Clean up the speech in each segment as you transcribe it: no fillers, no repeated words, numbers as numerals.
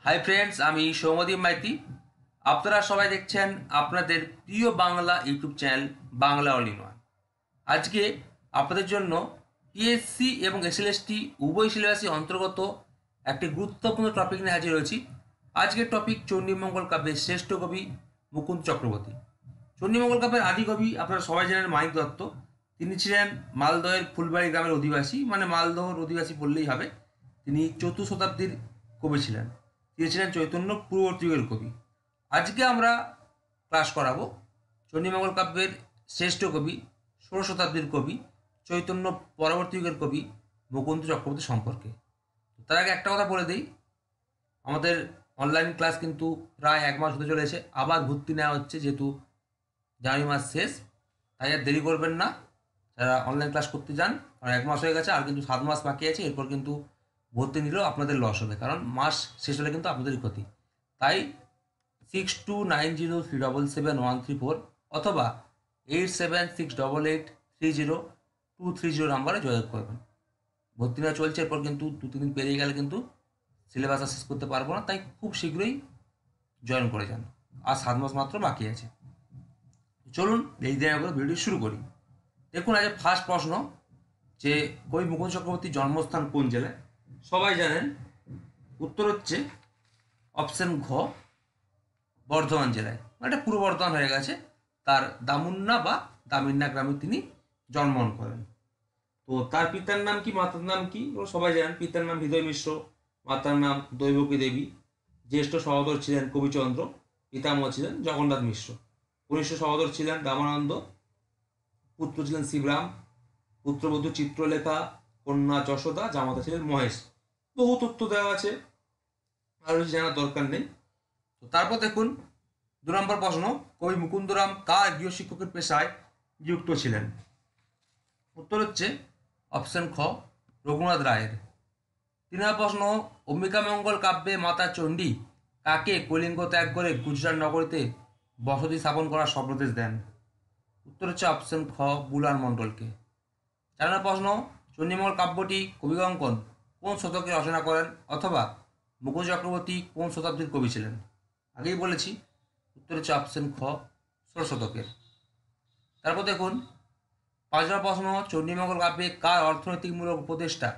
Hi friends, আমি সৌম্যদীপ মাইতি। আপনারা সবাই দেখছেন আপনাদের প্রিয় Bangla YouTube channel Bangla all in one. আজকে আপনাদের জন্য টিএসসি এবং এসএলএসটি উভয় সিলেবাসের অন্তর্গত একটি গুরুত্বপূর্ণ টপিক নিয়ে হাজির হয়েছি। আজকের টপিক চণ্ডীমঙ্গল কাব্যের শ্রেষ্ঠ কবি মুকুন্দ চক্রবর্তী। চণ্ডীমঙ্গল কাব্যের আদি কবি আপনারা সবাই জানেন মানিক দত্ত। তিনি ছিলেন মালদহের ফুলবাড়ি গ্রামের অধিবাসী, মানে মালদহর অধিবাসী বললেই হবে। তিনি চতুর্থ শতাব্দীর কবি ছিলেন। তিনি ছিলেন চৈতন্য পূর্ববর্তী যুগের কবি। আজকে আমরা ক্লাস করাবো চণ্ডীমঙ্গল কাব্যের শ্রেষ্ঠ কবি, ষোড়শ শতাব্দীর কবি, চৈতন্য পরবর্তী যুগের কবি মুকুন্দ চক্রবর্তী সম্পর্কে। তার আগে একটা কথা বলে দিই, আমাদের অনলাইন ক্লাস কিন্তু প্রায় 1 মাস হতে চলেছে। আবার ভর্তি নেওয়া হচ্ছে, যেহেতু জানুয়ারি মাস শেষ, তাই আর দেরি করবেন না যারা অনলাইন ক্লাস করতে যান, কারণ 1 মাস হয়ে গেছে, আর কিন্তু 7 মাস বাকি আছে। এরপর কিন্তু ভর্তি নিলেও আপনাদের লস হবে, কারণ মাস শেষ হলে কিন্তু আপনাদেরই ক্ষতি। তাই 6290377134 অথবা 8768830230 নাম্বারে যোগাযোগ করবেন। ভর্তি নেওয়া চলছে, এরপর কিন্তু 2-3 দিন পেরিয়ে গেলে কিন্তু সিলেবাস শেষ করতে পারবো না, তাই খুব শীঘ্রই জয়েন করে যান। আর 7 মাস মাত্র বাকি আছে। চলুন এই দিন করে ভিডিও শুরু করি। দেখুন, আজ ফার্স্ট প্রশ্ন, যে কবি মুকুন্দ চক্রবর্তীর জন্মস্থান কোন জেলায়? সবাই জানেন, উত্তর হচ্ছে অপশন ঘ, বর্ধমান জেলায়। এটা পূর্ব বর্ধমান হয়ে গেছে। তার দামুন্না বা দামিন্না গ্রামে তিনি জন্মগ্রহণ করেন। তো তার পিতার নাম কি, মাতার নাম কি? সবাই জানেন, পিতার নাম হৃদয় মিশ্র, মাতার নাম দৈবকী দেবী। জ্যেষ্ঠ সহোদর ছিলেন কবিচন্দ্র, পিতামহ ছিলেন জগন্নাথ মিশ্র। কনিষ্ঠ সহোদর ছিলেন রামানন্দ, পুত্র ছিলেন শিবরাম, পুত্রবধূ চিত্রলেখা, কন্যা যশোদা, জামাতা ছিলেন মহেশ। বহু তথ্য দেওয়া আছে, আর বেশি জানার দরকার নেই। তো তারপর দেখুন 2 নম্বর প্রশ্ন, কবি মুকুন্দরাম কার গৃহশিক্ষকের পেশায় যুক্ত ছিলেন? উত্তর হচ্ছে অপশন খ, রঘুনাথ রায়ের। 3 নম্বর প্রশ্ন, অম্বিকামঙ্গল কাব্যে মাতা চণ্ডী কাকে কলিঙ্গ ত্যাগ করে গুজরাট নগরীতে বসতি স্থাপন করার স্বপ্রদেশ দেন? উত্তর হচ্ছে অপশন খ, বুলান মণ্ডলকে। 4 নম্বর প্রশ্ন, চণ্ডীমঙ্গল কাব্যটি কবিকঙ্কন কোন শতকে রচনা করেন, অথবা মুকুন্দ চক্রবর্তী কোন শতাব্দীর কবি ছিলেন? আগেই বলেছি, উত্তর হচ্ছে অপশন খ, ষোড়শ শতকের। তারপর দেখুন 5 নম্বর প্রশ্ন, চণ্ডীমঙ্গল কাব্যে কার অর্থনৈতিকমূলক উপদেষ্টা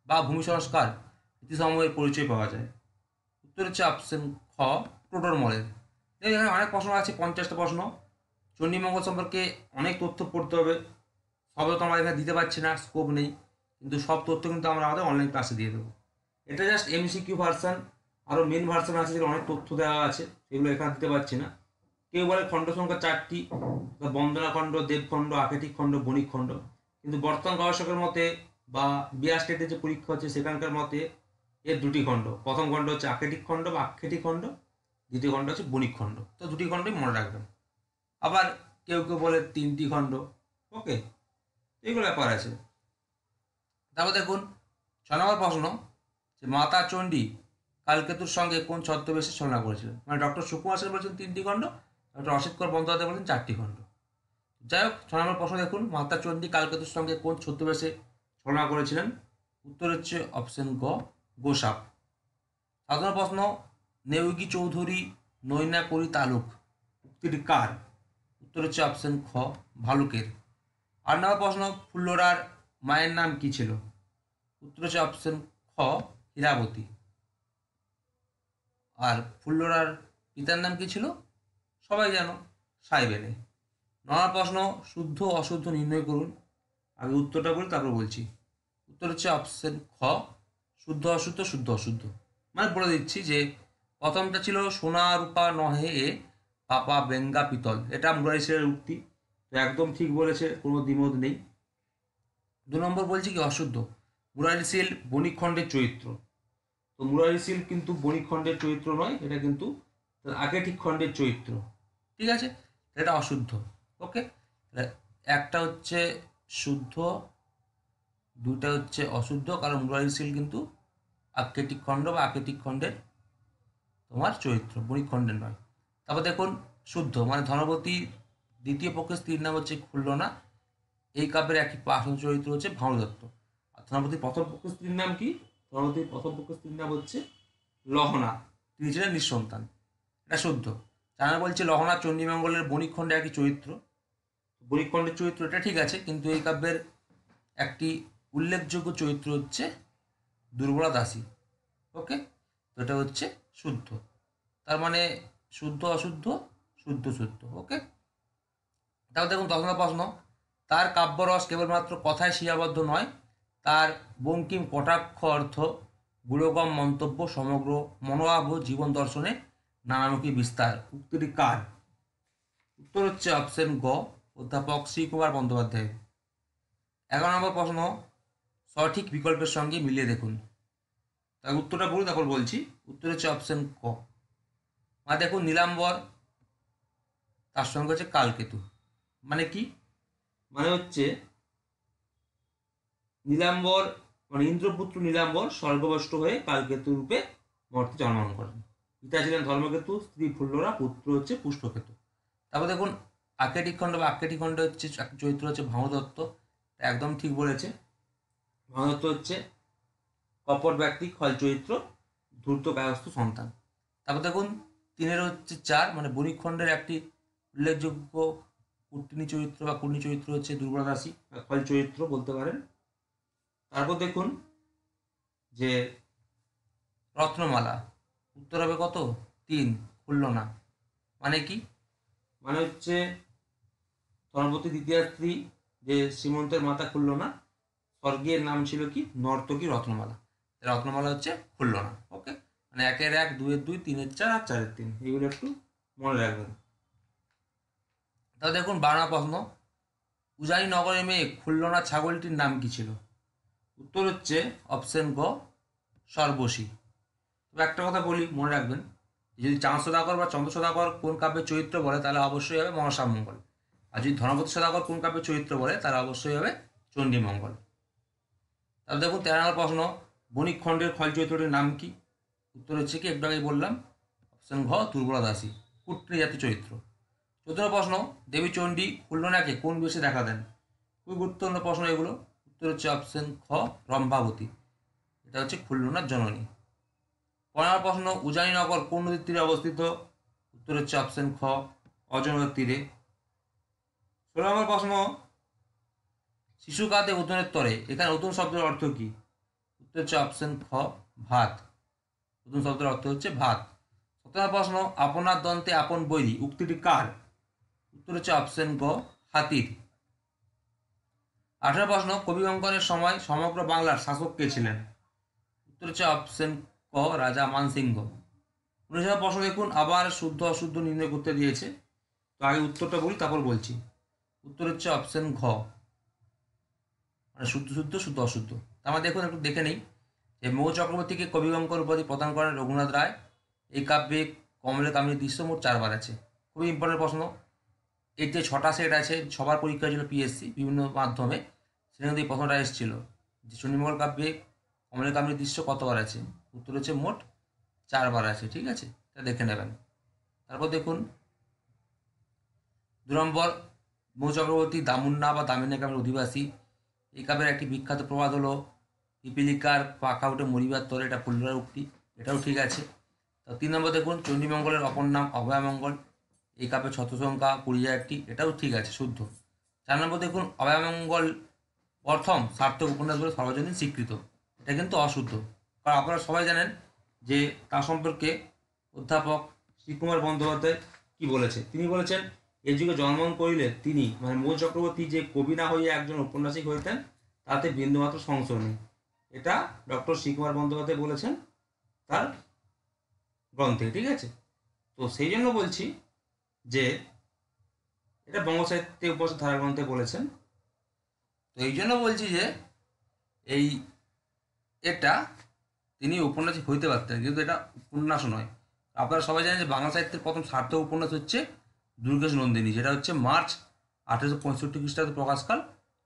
বা ভূমি সংস্কার নীতিসমূহের পরিচয় পাওয়া যায়? উত্তর হচ্ছে অপশন খ, টোডরমলের। এখানে অনেক প্রশ্ন আছে, 50টা প্রশ্ন। চণ্ডীমঙ্গল সম্পর্কে অনেক তথ্য পড়তে হবে, সব তো আমরা এখানে দিতে পারছি না, স্কোপ নেই, কিন্তু সব তথ্য কিন্তু আমরা আমাদের অনলাইন ক্লাসে দিয়ে দেবো। এটা জাস্ট এমসিকিউ ভার্সান, আরও মেন ভার্সান আছে যেগুলো অনেক তথ্য দেওয়া আছে, সেগুলো এখানে দিতে পারছি না। কেউ বলে খণ্ড সংখ্যা 4টি, বন্দনা খণ্ড, দেবখণ্ড, আকেটিক খণ্ড, বণিক খণ্ড, কিন্তু বর্তমান গবেষকের মতে বা বিয়ার স্টেটের যে পরীক্ষা হচ্ছে সেখানকার মতে এর 2টি খণ্ড। প্রথম খণ্ড হচ্ছে আকেটিক খণ্ড বা আক্ষেটিক খণ্ড, দ্বিতীয় খণ্ড হচ্ছে বণিক খণ্ড। তো 2টি খণ্ডই মনে রাখবেন। আবার কেউ কেউ বলে 3টি খণ্ড। ওকে, এইগুলো ব্যাপার আছে। তারপর দেখুন 6 নম্বর প্রশ্ন, যে মাতা চণ্ডী কালকেতুর সঙ্গে কোন ছদ্মবেশে ছলনা করেছিলেন? মানে ডক্টর সুকুমার সেন বলেছেন 3টি খণ্ড, ডক্টর অসিত কর বন্দ্যোপাধ্যায় বলেছেন 4টি খণ্ড। যাই হোক, 6 নম্বর প্রশ্ন দেখুন, মাতা চণ্ডী কালকেতুর সঙ্গে কোন ছদ্মবেশে ছলনা করেছিলেন? উত্তর হচ্ছে অপশন গ, গোসাপ। 7 নম্বর প্রশ্ন, নেউগি চৌধুরী নৈনা করি তালুক উক্তিটি কার? উত্তর হচ্ছে অপশন খ, ভালুকের। 8 নম্বর প্রশ্ন, ফুল্লরার মায়ের নাম কি ছিল? উত্তর হচ্ছে অপশন খ, হীরাবতী। আর ফুল্লরার পিতার নাম কি ছিল? সবাই জানো, সাইবেনে। 9 নম্বর প্রশ্ন, শুদ্ধ অশুদ্ধ নির্ণয় করুন। আমি উত্তরটা বলি তারপর বলছি। উত্তর হচ্ছে অপশন খ, শুদ্ধ অশুদ্ধ, শুদ্ধ অশুদ্ধ। মানে বলে দিচ্ছি যে প্রথমটা ছিল সোনা রূপা নহে এ পাপা বেঙ্গা পিতল, এটা মুরারি সিলের উক্তি, তো একদম ঠিক বলেছে, কোনো দ্বিমত নেই। 2 নম্বর বলছি কি অশুদ্ধ, মুরারি সিল বণিক খণ্ডের চরিত্র। তো মুরারি সিল কিন্তু বণিক খণ্ডের চরিত্র নয়, এটা কিন্তু আকেটিক খণ্ডের চরিত্র। ঠিক আছে, এটা অশুদ্ধ। ওকে, একটা হচ্ছে শুদ্ধ, 2টা হচ্ছে অশুদ্ধ, কারণ মুরারি সিল কিন্তু আকেটিক খণ্ড বা আকেটিক খণ্ডের তোমার চরিত্র, বণিক খণ্ডের নয়। তারপর দেখুন শুদ্ধ, মানে ধনবতী দ্বিতীয় পক্ষের স্ত্রীর নাম হচ্ছে খুল্লনা। এই কাব্যের একটি পার্শ্ব চরিত্র হচ্ছে ভানুদত্ত। আর ধনপতির প্রথম পক্ষের স্ত্রীর নাম কি? ধনপতির প্রথম পক্ষের স্ত্রীর নাম হচ্ছে লহনা। তিনি ছিলেন নিঃসন্তান, এটা শুদ্ধ। 4 বলছে লহনাথ চণ্ডীমঙ্গলের বণিকখণ্ডে একটি চরিত্র। বণিকখণ্ডের চরিত্র এটা ঠিক আছে, কিন্তু এই কাব্যের একটি উল্লেখযোগ্য চরিত্র হচ্ছে দুর্বলা দাসী। ওকে, তো এটা হচ্ছে শুদ্ধ। তার মানে শুদ্ধ অশুদ্ধ, শুদ্ধ শুদ্ধ। ওকে, তাহলে দেখুন 10 নম্বর প্রশ্ন, তার কাব্যরস কেবলমাত্র কথায় সীমাবদ্ধ নয়, তার বঙ্কিম কটাক্ষ অর্থ, গুণগম মন্তব্য সমগ্র মনোভাব ও জীবন দর্শনে নানামুখী বিস্তার। উক্তিটি কার? উত্তর হচ্ছে অপশন গ, অধ্যাপক শ্রীকুমার বন্দ্যোপাধ্যায়। 11 নম্বর প্রশ্ন, সঠিক বিকল্পের সঙ্গে মিলিয়ে দেখুন। তার উত্তরটা বলুন, তারপর বলছি। উত্তর হচ্ছে অপশন ক। মানে দেখুন, নীলাম্বর তার সঙ্গে হচ্ছে কালকেতু, মানে কি? মানে হচ্ছে নীলাম্বর, মানে ইন্দ্রপুত্র নীলাম্বর স্বর্গভ্রষ্ট হয়ে কালকেতু রূপে মর্তে জন্মগ্রহণ করেন। পিতা ছিলেন ধর্মকেতু, স্ত্রী ফুল্লরা, পুত্র হচ্ছে পুষ্পকেতু। তারপর দেখুন, আক্ষেটিক খণ্ড বা আক্ষেটিক খণ্ডে হচ্ছে চরিত্র হচ্ছে ভানুদত্ত, একদম ঠিক বলেছে। ভানুদত্ত হচ্ছে কপট ব্যক্তি, খল চরিত্র, ধূর্ত কায়স্থ সন্তান। তারপর দেখুন 3 হচ্ছে 4, মানে বণিকখণ্ডের একটি উল্লেখযোগ্য কুটনি চরিত্র বা কুর্ণী চরিত্র হচ্ছে দুর্বলা দাসী বা খল চরিত্র বলতে পারেন। তারপর দেখুন যে রত্নমালা, উত্তর হবে কত? 3, খুলল না। মানে কি? মানে হচ্ছে ধর্মপতি দ্বিতীয় স্ত্রী যে শ্রীমন্তের মাতা খুলল না, স্বর্গীয়ের নাম ছিল কি? নর্তকী রত্নমালা। রত্নমালা হচ্ছে খুলল না। ওকে, মানে 1-এর 1, 2-এর 2, 3-এর 4 আর 4-এর 3, এগুলো একটু মনে রাখবেন। তাহলে দেখুন 12 প্রশ্ন, উজানি নগরের মেয়ে খুলল না ছাগলটির নাম কি ছিল? উত্তর হচ্ছে অপশন গ, সর্বশী। তবে একটা কথা বলি, মনে রাখবেন, যদি চাঁদ সদাগর বা চন্দ্র সদাগর কোন কাব্যের চরিত্র বলে, তাহলে অবশ্যই হবে মনসামঙ্গল। আর যদি ধনপতি সদাগর কোন কাব্যের চরিত্র বলে, তাহলে অবশ্যই হবে চণ্ডীমঙ্গল। তাহলে দেখুন 13 নম্বর প্রশ্ন, বণিক খণ্ডের খল চরিত্রটির নাম কি? উত্তর হচ্ছে কি, একটু আগেই বললাম, অপশন ঘ, দুর্বলা দাসী, কুটনি জাতীয় চরিত্র। 14 প্রশ্ন, দেবী চণ্ডী খুলনাকে কোন বেশে দেখা দেন? খুবই গুরুত্বপূর্ণ প্রশ্ন এগুলো। উত্তর হচ্ছে অপশন খ, রম্ভাবতী, এটা হচ্ছে খুলনার জননী। 15 প্রশ্ন, উজানিনগর কোন নদীর তীরে অবস্থিত? উত্তর হচ্ছে অপশন খ, অজয় তীরে। 16 নম্বর প্রশ্ন, শিশু কাঁধে উদনের তরে, এখানে উদন শব্দের অর্থ কি? উত্তর হচ্ছে অপশন খ, ভাত। উদন শব্দের অর্থ হচ্ছে ভাত। 17 প্রশ্ন, আপনার দন্তে আপন বৈরী, উক্তিটি কার? উত্তর হচ্ছে অপশন গ, হাতির। 18 প্রশ্ন, কবি অঙ্কনের সময় সমগ্র বাংলার শাসক কে ছিলেন? উত্তর হচ্ছে অপশন ক, রাজা মানসিংহ। 19 প্রশ্ন দেখুন, আবার শুদ্ধ অশুদ্ধ নির্ণয় করতে দিয়েছে। তো আগে উত্তরটা বলি, তারপর বলছি। উত্তর হচ্ছে অপশন ঘ, মানে শুদ্ধ শুদ্ধ, শুদ্ধ অশুদ্ধ। আমার দেখুন, একটু দেখে নেই যে মৌ চক্রবর্তীকে কবিগঙ্কর উপাধি প্রদান করেন রঘুনাথ রায়। এই কাব্যে কমলে কামিনী দৃশ্য মোট 4 বার আছে। খুবই ইম্পর্টেন্ট প্রশ্ন। এর যে 6টা সেট আছে, সবার পরীক্ষা ছিল পিএসসি বিভিন্ন মাধ্যমে, সেখানে কিন্তু এই প্রশ্নটা এসেছিল যে চণ্ডীমঙ্গল কাব্যে কমলে কামিনী দৃশ্য কতবার আছে? উত্তর হচ্ছে মোট 4 বার আছে। ঠিক আছে, তা দেখে নেবেন। তারপর দেখুন 2 নম্বর, মৌ চক্রবর্তী দামুন্না বা দামিনী গ্রামের অধিবাসী। এই কাব্যের একটি বিখ্যাত প্রবাদ হলো পিপিলিকার পাখা উঠে মরিবার তরে, এটা ফুল্লরার উক্তি, এটাও ঠিক আছে। তো 3 নম্বর দেখুন, চণ্ডীমঙ্গলের অপর নাম অভয়ামঙ্গল। এই কাব্যের ছত্র সংখ্যা 20,001টি, এটাও ঠিক আছে, শুদ্ধ। 4 নম্বর দেখুন, অভয়ামঙ্গল প্রথম সার্থক উপন্যাস বলে সর্বজনীন স্বীকৃত, এটা কিন্তু অশুদ্ধ। কারণ আপনারা সবাই জানেন যে তার সম্পর্কে অধ্যাপক শ্রীকুমার বন্দ্যোপাধ্যায় কি বলেছে। তিনি বলেছেন, এই যুগে জন্মগ্রহণ করিলে তিনি, মানে মৌ চক্রবর্তী, যে কবি না হইয়া একজন ঔপন্যাসিক হইতেন, তাতে বিন্দুমাত্র সংশয় নেই। এটা ডক্টর শ্রীকুমার বন্দ্যোপাধ্যায় বলেছেন তার গ্রন্থে। ঠিক আছে, তো সেই জন্য বলছি যে এটা বঙ্গ সাহিত্যে উপস্থিত ধারা গ্রন্থে বলেছেন। তো এই জন্য বলছি যে এই এটা তিনি উপন্যাসিক হইতে পারতেন, কিন্তু এটা উপন্যাস নয়। আপনারা সবাই জানেন যে বাংলা সাহিত্যের প্রথম সার্থক উপন্যাস হচ্ছে দুর্গেশ নন্দিনী, যেটা হচ্ছে মার্চ 1865 খ্রিস্টাব্দে প্রকাশকাল,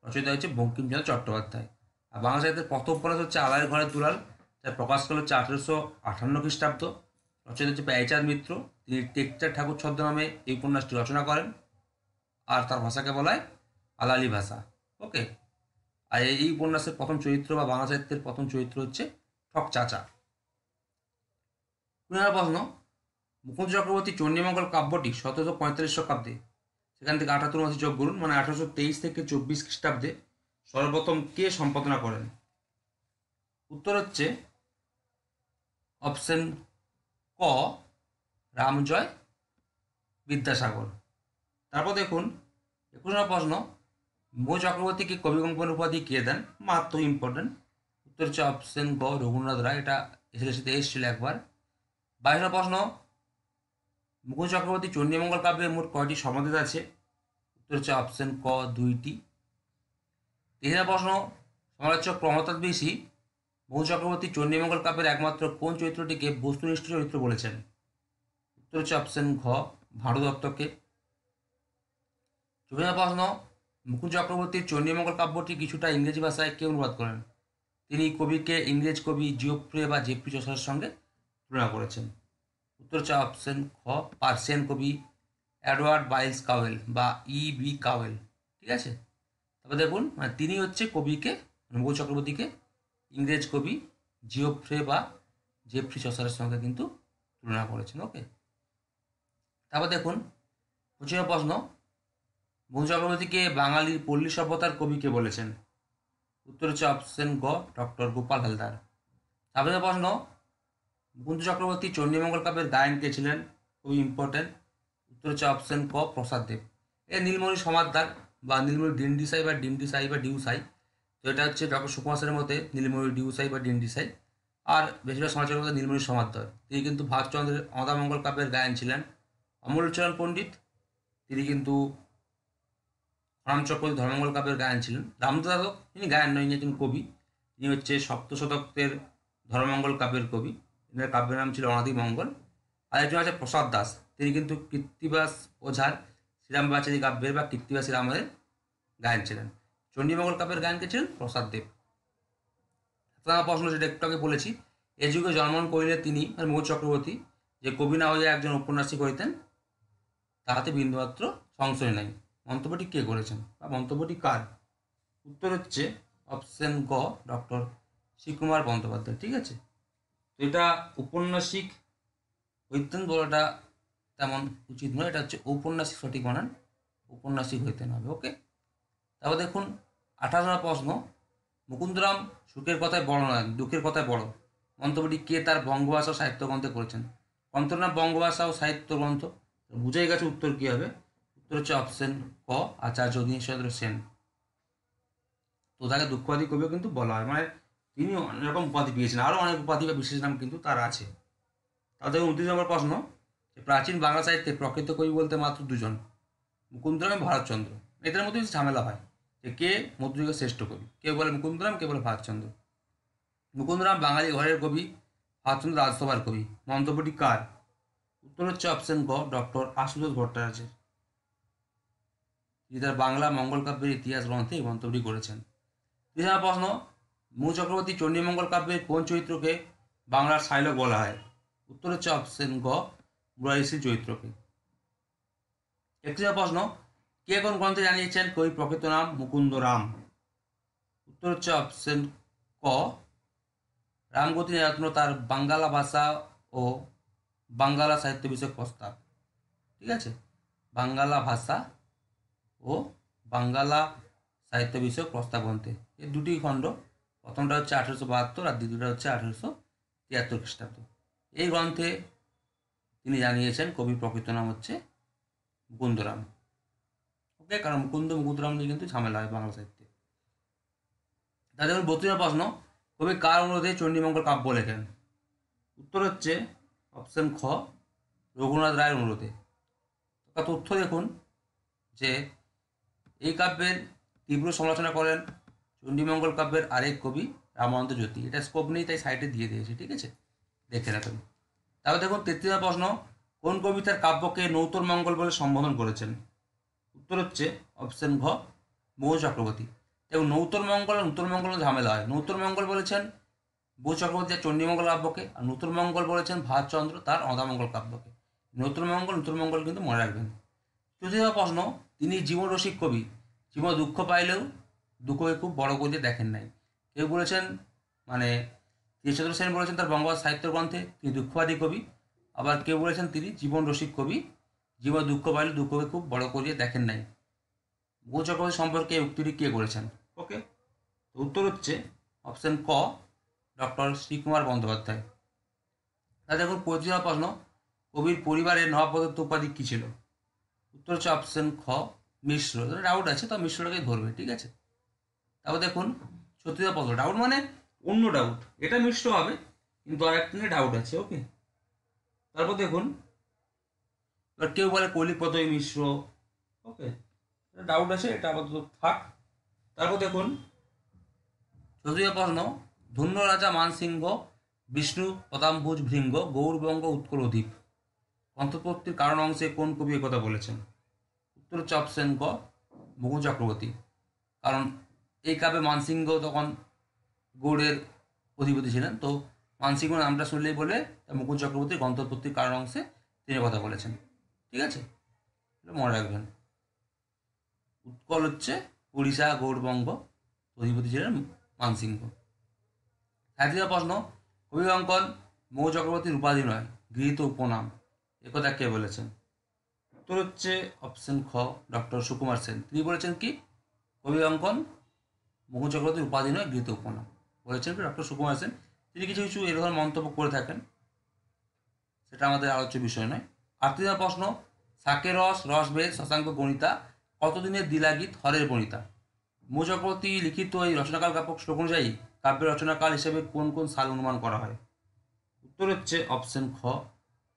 রচয়িতা হচ্ছে বঙ্কিমচন্দ্র চট্টোপাধ্যায়। আর বাংলা সাহিত্যের প্রথম উপন্যাস হচ্ছে আলায়ের ঘরের দুলাল, যার প্রকাশকাল হচ্ছে 1858 খ্রিস্টাব্দ, রচয়িতা হচ্ছে প্যায়চাঁদ মিত্র। তিনি টেকচাঁদ ঠাকুর ছদ্মনামে এই উপন্যাসটি রচনা করেন, আর তার ভাষাকে বলা হয় আলালি ভাষা। ওকে, আর এই উপন্যাসের প্রথম চরিত্র বা বাংলা সাহিত্যের প্রথম চরিত্র হচ্ছে ঠক চাচা। পুনরায় প্রশ্ন, মুকুন্দ চক্রবর্তী চণ্ডীমঙ্গল কাব্যটি 1745 শতাব্দে, সেখান থেকে 78 মাসে যোগ করুন, মানে 1823 থেকে 24 খ্রিস্টাব্দে সর্বপ্রথম কে সম্পাদনা করেন? উত্তর হচ্ছে অপশন ক, রামজয় বিদ্যাসাগর। তারপর দেখুন 21 নম্বর প্রশ্ন, মুকুন্দ চক্রবর্তীকে কবি কঙ্কন উপাধি কে দেন? মাত্র ইম্পর্টেন্ট। উত্তর হচ্ছে অপশন গ, রঘুনাথ রায়। এটা এসএসসিতে এসেছিল একবার। 22 নম্বর প্রশ্ন, মুকুন্দ চক্রবর্তী চণ্ডীমঙ্গল কাব্যে মোট কয়টি সমাধিত আছে? উত্তর হচ্ছে অপশন ক, 2টি। 23 নম্বর প্রশ্ন, সমালোচক প্রমথনাথ বিশি মুকুন্দ চক্রবর্তী চণ্ডীমঙ্গল কাব্যের একমাত্র কোন চরিত্রটিকে বস্তুনিষ্ঠ চরিত্র বলেছেন? উত্তর হচ্ছে অপশন ঘ, ভারু দত্তকে। 24 নম্বর প্রশ্ন, মুকুন্দ চক্রবর্তীর চণ্ডীমঙ্গল কাব্যটি কিছুটা ইংরেজি ভাষায় কে অনুবাদ করেন? তিনি কবিকে ইংরেজ কবি জিওফ্রে বা জেফ্রি চসারের সঙ্গে তুলনা করেছেন। উত্তর হচ্ছে অপশন খ, পার্সিয়ান কবি এডওয়ার্ড বাইলস কাওয়েল বা বি কাওয়েল। ঠিক আছে, তবে দেখুন মানে তিনি হচ্ছে কবিকে, মুকুন্দ চক্রবর্তীকে ইংরেজ কবি জিওফ্রে বা জেফ্রি চসারের সঙ্গে কিন্তু তুলনা করেছেন। ওকে, তারপর দেখুন 25 নম্বর প্রশ্ন, মুকুন্দ চক্রবর্তীকে বাঙালির পল্লী সভ্যতার কবিকে বলেছেন? উত্তর হচ্ছে অপশন গ, ডক্টর গোপাল হালদার। 26 নম্বর প্রশ্ন, মুকুন্দ চক্রবর্তী চণ্ডীমঙ্গল কাব্যের গায়ন কে ছিলেন? খুবই ইম্পর্টেন্ট। উত্তর হচ্ছে অপশন ক, প্রসাদ দেব। এ নীলমণি সমাদ্দার বা নীলমণি ডিন্ডিসাই বা ডিন্ডিসাই বা ডিউসাই। তো এটা হচ্ছে ডক্টর সুকুমার সেনের মতে নীলমণি ডিউসাই বা ডিন্ডিসাই। আর বেশিরভাগ সমালোচকের মধ্যে নীলমণি সমাদ্দার। তিনি কিন্তু ভারতচন্দ্রের অদামঙ্গল কাব্যের গায়ন ছিলেন। অমূল্যচরণ পণ্ডিত, তিনি কিন্তু রাম চক্রবর্তী ধর্মঙ্গল কাব্যের গায়ন ছিলেন। রামদাস, তিনি গায়ন নয়, তিনি কবি। তিনি হচ্ছে সপ্তশতকের ধর্মমঙ্গল কাব্যের কবি। এনার কাব্যের নাম ছিল অনাদি মঙ্গল। আর একজন আছে প্রসাদ দাস, তিনি কিন্তু কৃত্তিবাস ওঝার শ্রীরামবাচারী কাব্যের বা কৃত্তিবাস শ্রীরামের গায়ন ছিলেন। চণ্ডীমঙ্গল কাব্যের গায়ন কে ছিলেন? প্রসাদ দেব। আমার প্রশ্ন যেটা একটু আগে বলেছি, এ যুগে জন্মগ্রহণ করিলে তিনি মুকুন্দ চক্রবর্তী যে কবি না হইয়া একজন উপন্যাসিক হইতেন, তাহাতে বিন্দুমাত্র সংশয় নাই। মন্তব্যটি কে করেছেন বা মন্তব্যটি কার? উত্তর হচ্ছে অপশন গ, ডক্টর শ্রীকুমার বন্দ্যোপাধ্যায়। ঠিক আছে, তো এটা উপন্যাসিক হইতেন বলাটা তেমন উচিত নয়, এটা হচ্ছে ঔপন্যাসিক সঠিক বানান, উপন্যাসিক হইতেন হবে। ওকে, তারপর দেখুন 28 নম্বর প্রশ্ন, মুকুন্দরাম সুখের কথায় বড় নয়, দুঃখের কথায় বড়। মন্তব্যটি কে তার বঙ্গভাষা ও সাহিত্য গ্রন্থে করেছেন? গ্রন্থের নাম বঙ্গভাষা ও সাহিত্য গ্রন্থ। বুঝেই গেছে উত্তর কী হবে। উত্তর হচ্ছে অপশন ক, আচার্য দীনচন্দ্র সেন। তো তাকে দুঃখবাদী কবিও কিন্তু বলা হয়, মানে তিনি অনেক রকম উপাধি পেয়েছেন, আরও অনেক উপাধি বা বিশেষ নাম কিন্তু তার আছে। তাদের 29 নম্বর প্রশ্ন, যে প্রাচীন বাংলা সাহিত্যে প্রকৃত কবি বলতে মাত্র দুজন, মুকুন্দরাম এবং ভারতচন্দ্র। এদের মধ্যে ঝামেলা হয় যে কে মধ্যযুগের শ্রেষ্ঠ কবি। কেউ বলে মুকুন্দরাম, কেউ বলে ভারতচন্দ্র। মুকুন্দরাম বাঙালি ঘরের কবি, ভারতচন্দ্র রাজসভার কবি। মন্তব্যটি কার? উত্তর হচ্ছে অপশন গ, ডক্টর আশুতোষ ভট্টাচার্যের। তিনি তার বাংলা মঙ্গল কাব্যের ইতিহাস গ্রন্থে এই মন্তব্যটি করেছেন। 30 নম্বর প্রশ্ন, মুকুন্দ চক্রবর্তী চণ্ডীমঙ্গল কাব্যের কোন চরিত্রকে বাংলার শাইলক বলা হয়? উত্তর হচ্ছে অপশন গ, মুরারিশ্রী চরিত্রকে। 31 নম্বর প্রশ্ন, কে কোন গ্রন্থে জানিয়েছেন কবি প্রকৃত নাম মুকুন্দ রাম? উত্তর হচ্ছে অপশন ক, রামগতি রত্ন তার বাঙ্গালা ভাষা ও বাঙ্গালা সাহিত্য বিষয়ক প্রস্তাব। ঠিক আছে, বাঙ্গালা ভাষা ও বাঙ্গালা সাহিত্য বিষয়ক প্রস্তাব গ্রন্থে এই দুটি খণ্ড। প্রথমটা হচ্ছে 1872 আর দ্বিতীয়টা হচ্ছে 1873 খ্রিস্টাব্দ। এই গ্রন্থে তিনি জানিয়েছেন কবি প্রকৃত নাম হচ্ছে মুকুন্দরাম। ওকে, কারণ মুকুন্দরাম নিয়ে কিন্তু ঝামেলা হয় বাংলা সাহিত্যে। তাদের 32 প্রশ্ন, কবি কার অনুরোধে চণ্ডীমঙ্গল কাব্য লেখেন? উত্তর হচ্ছে অপশন খ, রঘুনাথ রায়ের অনুরোধে। তথ্য দেখুন যে এই কাব্যের তীব্র সমালোচনা করেন চণ্ডীমঙ্গল কাব্যের আরেক কবি রামানন্দ জ্যোতি। এটা স্কোপ নেই তাই সাইডে দিয়ে দিয়েছে। ঠিক আছে, দেখে রাখুন। তারপর দেখুন 33 প্রশ্ন, কোন কবি তার কাব্যকে নৌতর মঙ্গল বলে সম্বোধন করেছেন? উত্তর হচ্ছে অপশন ঘ, মুকুন্দ চক্রবর্তী। এবং নৌতর মঙ্গল আর নূতন মঙ্গল ঝামেলা হয়। নৌতর মঙ্গল বলেছেন মুকুন্দ চক্রবর্তী চণ্ডীমঙ্গল কাব্যকে, আর নূতন মঙ্গল বলেছেন ভারতচন্দ্র তার অদামঙ্গল কাব্যকে। নূতন মঙ্গল কিন্তু মনে রাখবেন। 34 প্রশ্ন, তিনি জীবনরসিক কবি, জীবন দুঃখ পাইলেও দুঃখকে খুব বড় করে দেখেন নাই। কেউ বলেছেন মানে কৃষ্ণচন্দ্র সেন বলেছেন তার বঙ্গবঙ্গ সাহিত্য গ্রন্থে তিনি দুঃখবাদী কবি, আবার কেউ বলেছেন তিনি জীবন রসিক কবি, জীবন দুঃখ পাইলে দুঃখকে খুব বড় করিয়ে দেখেন নাই। মুকুন্দ চক্রবর্তী সম্পর্কে এই উক্তিটি কে করেছেন? ওকে, উত্তর হচ্ছে অপশন ক, ডক্টর শ্রীকুমার বন্দ্যোপাধ্যায়। তাহলে দেখুন 35 প্রশ্ন, কবির পরিবারের নবাবপ্রদত্ত উপাধি কী ছিল? উত্তর হচ্ছে অপশন খ, মিশ্র। ডাউট আছে তো মিশ্রটাকেই ধরবে, ঠিক আছে। তারপর দেখুন 36 প্রশ্ন, ডাউট মানে অন্য ডাউট, এটা মিশ্র হবে কিন্তু আর একটা নিয়ে ডাউট আছে। ওকে, তারপর দেখুন এবার কেউ বলে কলিপদই মিশ্র। ওকে, ডাউট আছে, এটা আপাতত থাক। তারপর দেখুন 34 প্রশ্ন, ধন্য রাজা মানসিংহ বিষ্ণু পদাম্বুজ ভৃঙ্গ গৌরবঙ্গ উৎকল অধিপ গ্রন্থপত্তির কারণ অংশে কোন কবি কথা বলেছেন? উত্তর হচ্ছে অপশন ক, মুকুন্দ চক্রবর্তী। কারণ এই কাব্যে মানসিংহ তখন গৌড়ের অধিপতি ছিলেন, তো মানসিংহ নামটা শুনলেই বলে মুকুন্দ চক্রবর্তীর গ্রন্থপত্তির কারণ অংশে তিনি কথা বলেছেন, ঠিক আছে, এটা মনে রাখবেন। উৎকল হচ্ছে উড়িষ্যা, গৌড়বঙ্গ, অধিপতি ছিলেন মানসিংহ। 37 প্রশ্ন, কবি অঙ্কন মৌ চক্রবর্তীর উপাধি নয় গৃহীত উপনাম, একথা কে বলেছেন? উত্তর হচ্ছে অপশন খ, ডক্টর সুকুমার সেন। তিনি বলেছেন কি, কবি অঙ্কন মৌ চক্রবর্তীর উপাধি নয় গৃহীত উপনাম, বলেছেন কি ডক্টর সুকুমার সেন। তিনি কিছু কিছু এরকম মন্তব্য করে থাকেন, সেটা আমাদের আলোচ্য বিষয় নয়। 38 প্রশ্ন, শাকের রস, রসভেদ, শশাঙ্ক গণিতা, কতদিনের দিলাগীত, হরের বনিতা। মৌ চক্রবর্তী লিখিত এই রচনাকাল জ্ঞাপক শ্লোক অনুযায়ী কাব্যের রচনাকাল হিসেবে কোন কোন সাল অনুমান করা হয়? উত্তর হচ্ছে অপশন খ,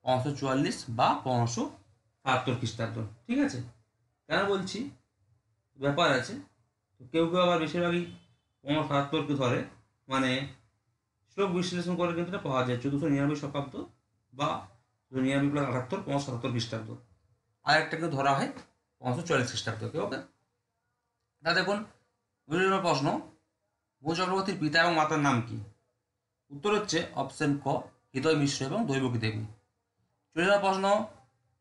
544 বা 572 খ্রিস্টাব্দ, ঠিক আছে। কেন বলছি, ব্যাপার আছে, তো কেউ কেউ আবার বেশিরভাগই 572কে ধরে, মানে শ্লোক বিশ্লেষণ করে কিন্তু এটা পাওয়া যায় 1499 শতাব্দ বা 99+78 577 খ্রিস্টাব্দ। আর একটাকে ধরা হয় 544 খ্রিস্টাব্দকে। ওকে, তা দেখুন বিভিন্ন প্রশ্ন, মৌ চক্রবর্তীর পিতা এবং মাতার নাম কি? উত্তর হচ্ছে অপশন ক, হৃদয় মিশ্র এবং দৈবকী দেবী। 40 প্রশ্ন,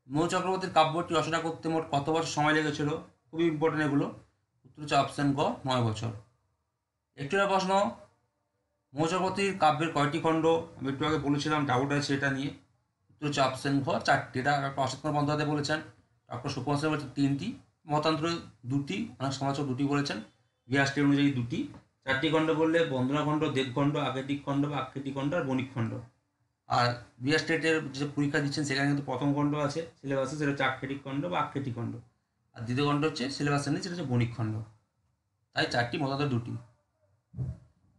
মৌ চক্রবর্তীর কাব্যটি রচনা করতে মোট কত বছর সময় লেগেছিল? খুবই ইম্পর্টেন্ট এগুলো। উত্তর হচ্ছে অপশন ক, 9 বছর। 41 প্রশ্ন, মৌ চক্রবর্তীর কাব্যের কয়টি খণ্ড? আমি একটু আগে বলেছিলাম ডাউট আছে এটা নিয়ে। উত্তর হচ্ছে অপশন খ, 4টি। এটা ডক্টর অসিত কুমার বন্দ্যোপাধ্যায় বলেছেন, ডক্টর সুকুমার সেন বলেছেন 3টি, মতান্তর 2টি, অনেক সমালোচক 2টি বলেছেন, বিয়াসটি অনুযায়ী 2টি। 4টি খণ্ড বললে বন্দনা খণ্ড, দেবখণ্ড, আগেটিক খণ্ড বা আক্ষেটিক খণ্ড আর বণিক খণ্ড। আর বিআর স্টেটের যে পরীক্ষা দিচ্ছেন সেখানে কিন্তু প্রথম খণ্ড আছে সিলেবাসে, সেটা হচ্ছে আক্ষেটিক খণ্ড বা আক্ষেটিক খণ্ড, আর দ্বিতীয় খণ্ড হচ্ছে সিলেবাসে নেই, সেটা হচ্ছে বণিক খণ্ড। তাই 4টি, মতান্তর 2টি।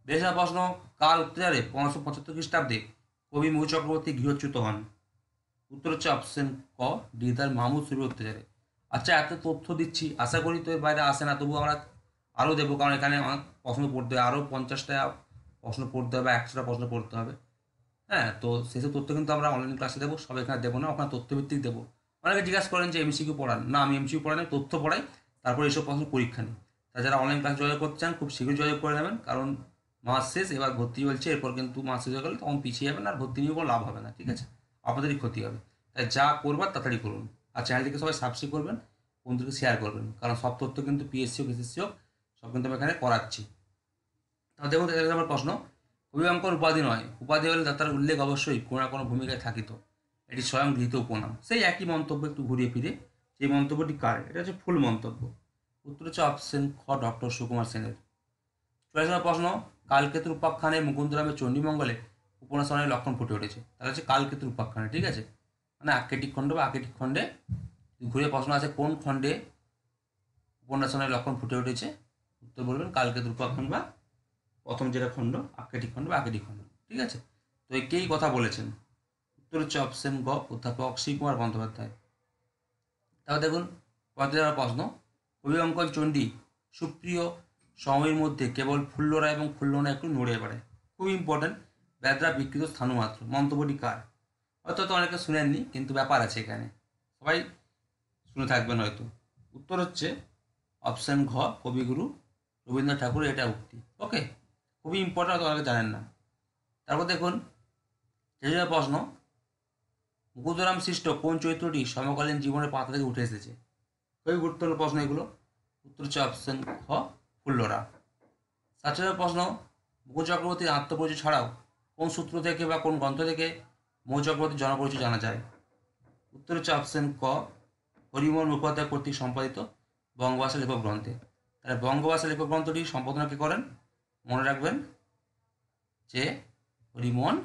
বেশা প্রশ্ন, কার অত্যাচারে 1575 খ্রিস্টাব্দে কবি মৌ চক্রবর্তী গৃহচ্যুত হন? উত্তর হচ্ছে অপশন ক, ডিদার মাহমুদ সুরির অত্যাচারে। আচ্ছা, এত তথ্য দিচ্ছি, আশা করি তো এর বাইরে আসে না, তবু আমরা আরও দেবো, কারণ এখানে অনেক প্রশ্ন পড়তে হবে, আরও 50টা প্রশ্ন পড়তে হবে, 100টা প্রশ্ন পড়তে হবে। হ্যাঁ, তো সেসব তথ্য কিন্তু আমরা অনলাইন ক্লাসে দেবো, সব এখানে দেবো না, ওখানে তথ্যভিত্তিক দেবো। অনেকে জিজ্ঞাসা করেন যে এমসিকিউ পড়ান, না আমি এমসিকিউ পড়াই না, তথ্য পড়াই, তারপরে এইসব প্রশ্ন পরীক্ষা নিই। তা যারা অনলাইন ক্লাস যোগাযোগ করতে চান খুব শীঘ্রই যোগাযোগ করে নেবেন, কারণ মাস শেষ, এবার ভর্তি চলছে, এরপর কিন্তু মাস শেষ হয়ে গেলে তখন পিছিয়ে যাবেন, আর ভর্তি নিয়ে কোনো লাভ হবে না, ঠিক আছে, আপনাদেরই ক্ষতি হবে। তাই যা করবার তাড়াতাড়ি করুন, আর চ্যানেলটিকে সবাই সাবস্ক্রাইব করবেন, বন্ধুদেরকে শেয়ার করবেন, কারণ সব তথ্য কিন্তু পিএসসি হোক, এসএসসি হোক, সব কিন্তু আমি এখানে করাচ্ছি। তাহলে দেখুন আমার প্রশ্ন, কবি অঙ্কন উপাধি নয়, উপাধি হলে তার উল্লেখ অবশ্যই কোনো না কোনো ভূমিকায় থাকিত, এটি স্বয়ং গৃহীত উপনাম। সেই একই মন্তব্য একটু ঘুরিয়ে ফিরে, সেই মন্তব্যটি কার? এটা হচ্ছে ফুল মন্তব্য। উত্তর হচ্ছে অপশন খ, ডক্টর সুকুমার সেনের। 44 প্রশ্ন, কালকেতুর উপাখ্যানে মুকুন্দরামের চণ্ডীমঙ্গলে উপন্যাসনের লক্ষণ ফুটে উঠেছে। তাহলে হচ্ছে কালকেতুর উপাখ্যানে, ঠিক আছে, মানে আক্ষেটিক খণ্ড বা আক্ষেটিক খণ্ডে ঘুরে প্রশ্ন আছে কোন খণ্ডে উপন্যাসনের লক্ষণ ফুটে উঠেছে, উত্তর বলবেন কালকেতুর উপাখ্যান বা প্রথম যেটা খণ্ড আক্ষেটিক খণ্ড বা আক্ষেটিক খণ্ড, ঠিক আছে। তো একেই কথা বলেছেন? উত্তর হচ্ছে অপশন গ, অধ্যাপক শ্রীকুমার বন্দ্যোপাধ্যায়। তাহলে দেখুন 35 প্রশ্ন, কবি অঙ্কন চণ্ডী সুপ্রিয় সময়ের মধ্যে কেবল ফুল্লরা এবং ফুল্লনা একটু নড়ে বেড়ায়, খুব ইম্পর্টেন্ট, ব্যাদরা বিকৃত স্থানু মাত্র, মন্তব্যটি কার? হয়তো তো অনেকে শুনেননি, কিন্তু ব্যাপার আছে এখানে, সবাই শুনে থাকবেন হয়তো। উত্তর হচ্ছে অপশন ঘ, কবিগুরু রবীন্দ্রনাথ ঠাকুরের এটা উক্তি। ওকে, খুবই ইম্পর্টেন্ট, হয়তো অনেকে জানেন না। তারপর দেখুন শেষের প্রশ্ন, মুকুন্দরাম সৃষ্ট কোন চরিত্রটি সমকালীন জীবনের পাতা থেকে উঠে এসেছে? খুবই গুরুত্বপূর্ণ প্রশ্ন এগুলো। উত্তর হচ্ছে অপশন খ, ফুল্লরা। 47 প্রশ্ন, মুকুন্দ চক্রবর্তীর আত্মপরিচয় ছাড়াও কোন সূত্র থেকে বা কোন গ্রন্থ থেকে মৌ চক্রবর্তীর জনপরিচয় জানা যায়? উত্তর হচ্ছে অপশন ক, হরিমোহন মুখোপাধ্যায় কর্তৃক সম্পাদিত বঙ্গভাষা লেখক গ্রন্থে। তাহলে বঙ্গভাষা লেখক গ্রন্থটি সম্পাদনা কে করেন? মনে রাখবেন যে হরিমোহন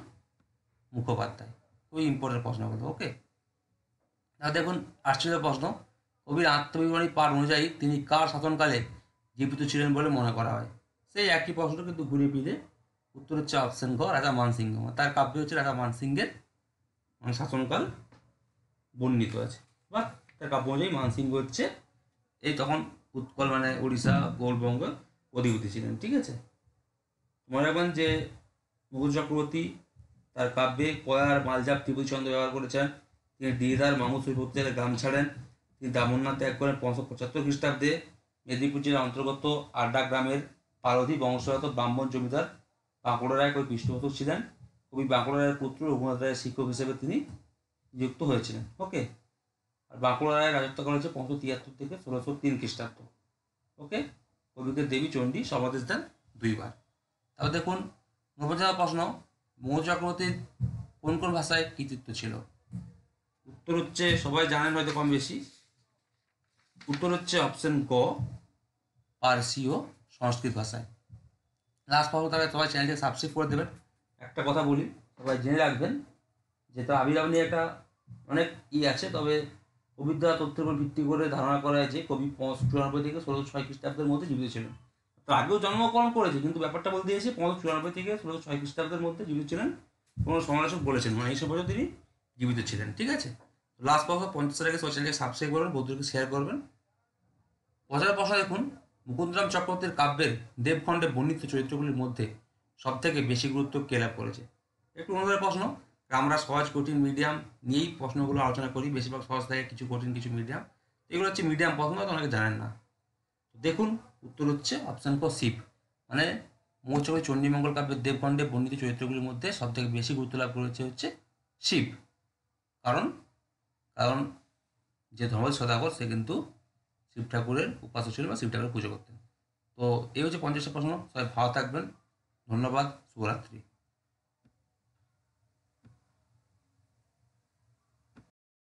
মুখোপাধ্যায়। খুবই ইম্পর্টেন্ট প্রশ্নগুলো। ওকে, তাহলে দেখুন আশ্চর্য প্রশ্ন, কবির আত্মবিবরণী পাঠ অনুযায়ী তিনি কার শাসনকালে জীবিত ছিলেন বলে মনে করা হয়? সেই একই প্রশ্ন কিন্তু ঘুরে ফিরে উত্তর হচ্ছে অপশন গ, রাজা মানসিংহ। তার কাব্য হচ্ছে রাজা মানসিংহের শাসনকাল বর্ণিত আছে, বা তার কাব্য অনুযায়ী মানসিংহ হচ্ছে এই তখন উৎকল মানে উড়িষ্যা গৌড়বঙ্গ অধিপতি ছিলেন। ঠিক আছে, মনে রাখবেন যে মুকুন্দ চক্রবর্তী তার কাব্যে পয়ার মালজাপ ত্রিপুরী ছন্দ ব্যবহার করেছেন। তিনি দিদার মামুদ শরীফ থেকে গ্রাম ছাড়েন। তিনি দামন্না ত্যাগ করেন 575 খ্রিস্টাব্দে। মেদিনীপুর জেলার অন্তর্গত আড্ডা গ্রামের পারধী বংশগত ব্রাহ্মণ জমিদার বাঁকুড়া রায় কবি পৃষ্ঠপোষক ছিলেন। কবি বাঁকুড়া রায়ের পুত্র রঘুনাথ রায়ের শিক্ষক হিসেবে তিনি নিযুক্ত হয়েছিলেন। ওকে, আর বাঁকুড়া রায়ের রাজত্বকাল হচ্ছে 573 থেকে 1603 খ্রিস্টাব্দ। ওকে, কবিকে দেবী চণ্ডী সমাদেশ দেন 2 বার। তারপর দেখুন 90 প্রশ্ন, মৌ চক্রবর্তীর কোন কোন ভাষায় কৃতিত্ব ছিল? উত্তর হচ্ছে সবাই জানেন হয়তো কম বেশি, উত্তর হচ্ছে অপশন গ, পারসি ও সংস্কৃত ভাষায়। লাস্ট প্রশ্ন, তাহলে সবাই চ্যানেলকে সাবস্ক্রাইব করে দেবেন। একটা কথা বলি, সবাই জেনে রাখবেন যে তার আবির্ভাব নিয়ে একটা অনেক আছে, তবে অভিজ্ঞতা তথ্যের উপর ভিত্তি করে ধারণা করা হয় যে কবি 594 থেকে 1606 খ্রিস্টাব্দের মধ্যে জীবিত ছিলেন। তো আগেও জন্মগ্রহণ করেছে, কিন্তু ব্যাপারটা বলতে দিয়েছে 594 থেকে 1606 খ্রিস্টাব্দের মধ্যে জীবিত ছিলেন। কোনো সমালোচক বলেছেন মানে এই সব বছর তিনি জীবিত ছিলেন। ঠিক আছে, লাস্ট প্রশ্ন 50 টাকা চ্যানেলকে সাবস্ক্রাইব করবেন, বন্ধুদেরকে শেয়ার করবেন। পরের প্রশ্ন দেখুন, মুকুন্দরাম চক্রবর্তীর কাব্যের দেবখণ্ডে বর্ণিত চরিত্রগুলির মধ্যে সবথেকে বেশি গুরুত্ব কে লাভ করেছে? একটু অন্যদের প্রশ্ন, আমরা সহজ কঠিন মিডিয়াম নিয়েই প্রশ্নগুলো আলোচনা করি, বেশিরভাগ সহজ থাকে, কিছু কঠিন কিছু মিডিয়াম। এগুলো হচ্ছে মিডিয়াম প্রশ্ন, তো অনেকে জানেন না। দেখুন উত্তর হচ্ছে অপশন ক, শিব। মানে মৌচকী চণ্ডীমঙ্গল কাব্যের দেবখণ্ডে বর্ণিত চরিত্রগুলির মধ্যে সবথেকে বেশি গুরুত্ব লাভ করেছে হচ্ছে শিব। কারণ কারণ যে ধর্মপদ সদাগর সে কিন্তু শিব ঠাকুরের উপাসক ছিলেন বা শিব ঠাকুরের পুজো করতেন। তো এই হচ্ছে 50টা প্রশ্ন। সবাই ভালো থাকবেন, ধন্যবাদ, শুভরাত্রি।